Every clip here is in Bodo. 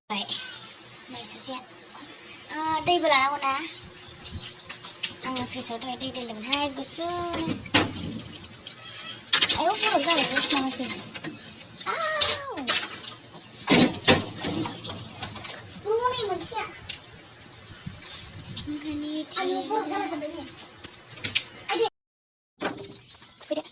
Này sẽ đây vừa là nào nè phía sau đây đây là hai cái xưa ấy lúc trước ra là cái sao xì ini mencia ini ayo bos sana sebenarnya aja beda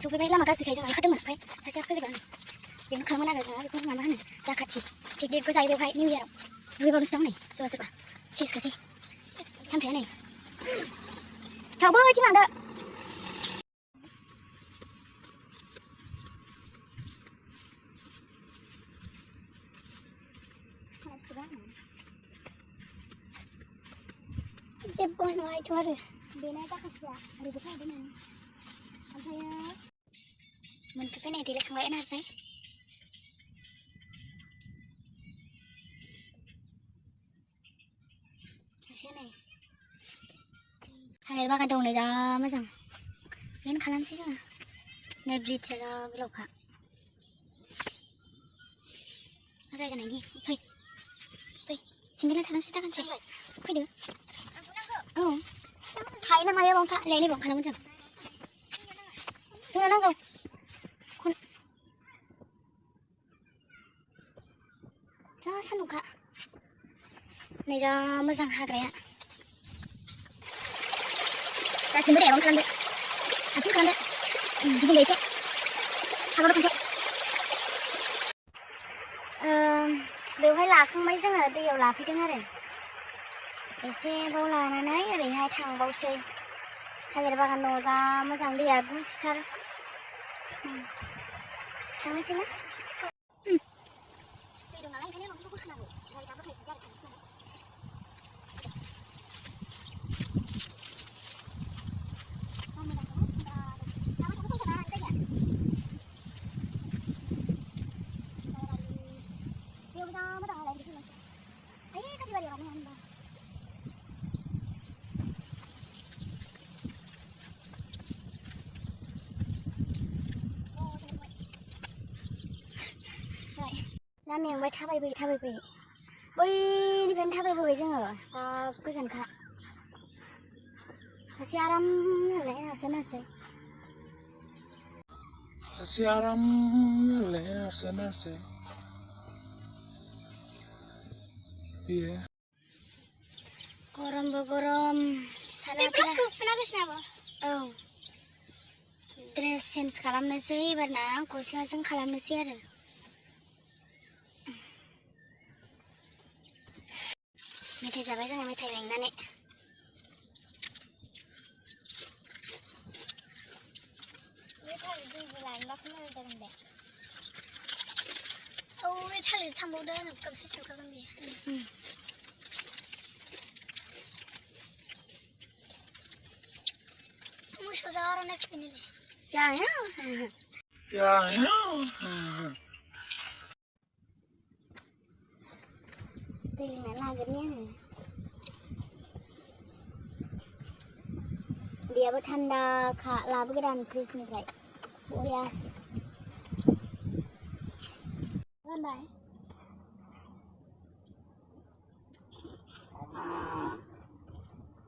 सफैबाय लामा गाज्रिखाय जों ओंखारदोंमोन ओमफ्राय सासेया फैग्रोदों बेयावनो खालामगोन आरो जोंहा बेखौ माबा होनो जाखाथि पिकनिकबो जायो बेवहाय निउ इयाराव दुगैबावनोसो दं नै सोरबा सोरबा सेसखासै सामथाया नै रावबो ओइथिं लांदो जेबो नुवायथ' आरो बेना जाखाथिया ओरैबो थांदों नालाय ओमफ्रायो मोनफैनाय देलायखांबाय नारजाय नै थालिर बागान दं नै जा मोजां बेखौनो खालामसै जोङो नै ब्रिजआ जा गोलावखा मा जायगा नायनि फै फै सिंगेला थांसै दागानसै फैदो औ हायो ना मायो बावथा नै बाव खालामगोन जोंनो नांगौ जा सान्दुंखा नै जा मोजां हाग्राया दासिमबो दे बावनो खालामदो आथिं खालामदो गिदिंदो एसे थाबावदो खनसे बेवहाय लाखांबाय जोङो दैयाव लाफैदों आरो एसे बाव लानानै ओरैहाय थांबावसै थालिर बागान दङ जा मोजां दैया गुसुथार थांनोसै ना दै दं नालाय ओंखायनो लंपेन्टखौ बोखानांगौ ओमफ्राय दा बोखायसै आरो खाथिसै नालाय जा मोजां नालाय बिदि होनलांसै आयै काति बारियाव हाबनो हाया होनबा जा मेंबाय थाबायबोयै बैनिफ्रायनो थाबायबोबाय जोङो जा गोजानखा सासे आराम होलाय नारसै सासे आराम होलाय नारसै बेयो गरमबो गरम थानो हाथारा औ ड्रेस चेन्ज खालामनोसै एबारना गस्लाजों खालामनोसै आरो मेथाइ जाबाय जोङो मेथाइ मेंनानै औ बे थालिर थांबावदो गामसा सुखागोन बेयो मोसौ जारो नायफैनोलै दै लोंनानै लाग्रोनि आङो दैयाबो थान्दाखा लाबोगोदान फ्रिजनिफ्राय बरिया रानबाय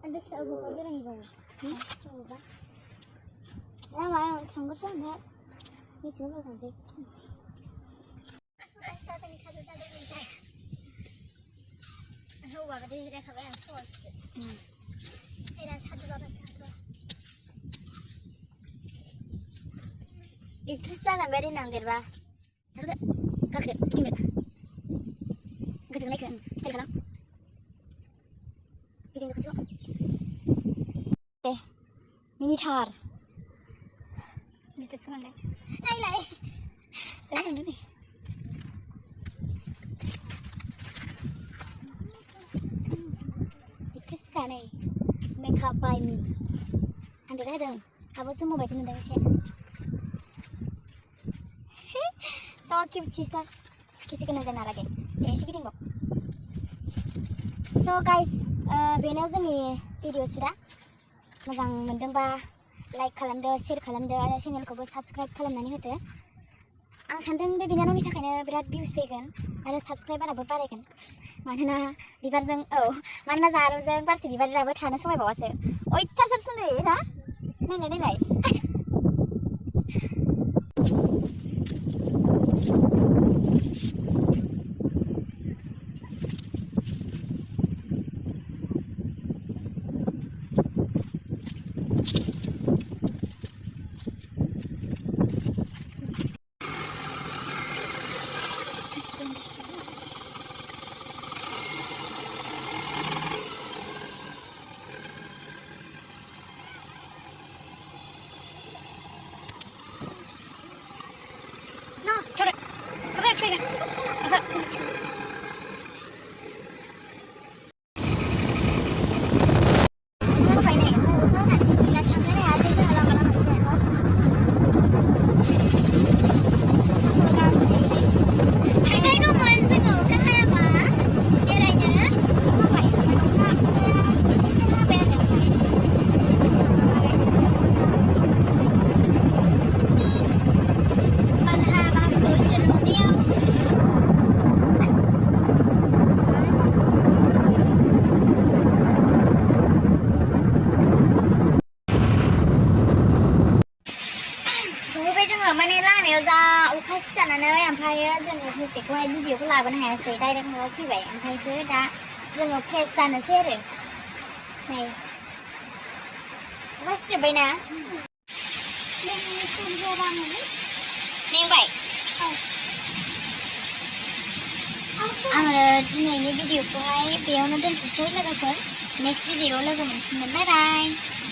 दसे अबावबा बेरायहैबावो अबावबा लामा थांगोरसै ओमफ्राय मिथिनो थांसै हौवाबाथाय जिरायखाबाय आं एक्ट्रेस जागोन बे देनां देरबा गाखो गिदिंदो गोजोननायखो स्टाइल खालाम गिदिंदो खनसेबाव दे मिनिथार गिदिर सोलांदों नायलाय जालांदों नै एक्ट्रेस फिसा नै मेकआप बाय मी आं देलायहोदों आबो जोमो बायदि मोनदों एसे so cute sister किसी को नजर ना लगे ऐसे की टिंगो so guys बेनो जोंनि भिडिअ शुटा मोजां मोनदोंबा लाइक खालामदो शेयार खालामदो आरो चेनेलखौबो साबस्क्राइब खालामनानै होदो आं सानदों बे बिनानावनि थाखायनो बिराद भिउस फैगोन आरो साबस्क्राइबाराबो बारायगोन मानोना बिबारजों मानोना जारुजों बारसे बिबाराबो थानो समायबावासो अयथासार सुन्दर ना नायलाय 저래 가봐요 저희가 माने लामायाव जा अखा सिजानानै ओमफ्राय जोङो ससेखौहाय भिडिअखौ लाबोनो हायासै डाइरेक्ट न'आव फैबाय ओमफ्रायसो दा जोङो फ्रेस जानोसै आरो नै अखा सिजोब्बायना मेंबाय आङो दिनैनि भिडिअखौहाय बेयावनो दोनथ'सै लोगोफोर नेक्स्ट भिडिअआव लोगो मोनफिनगोन बाय बाय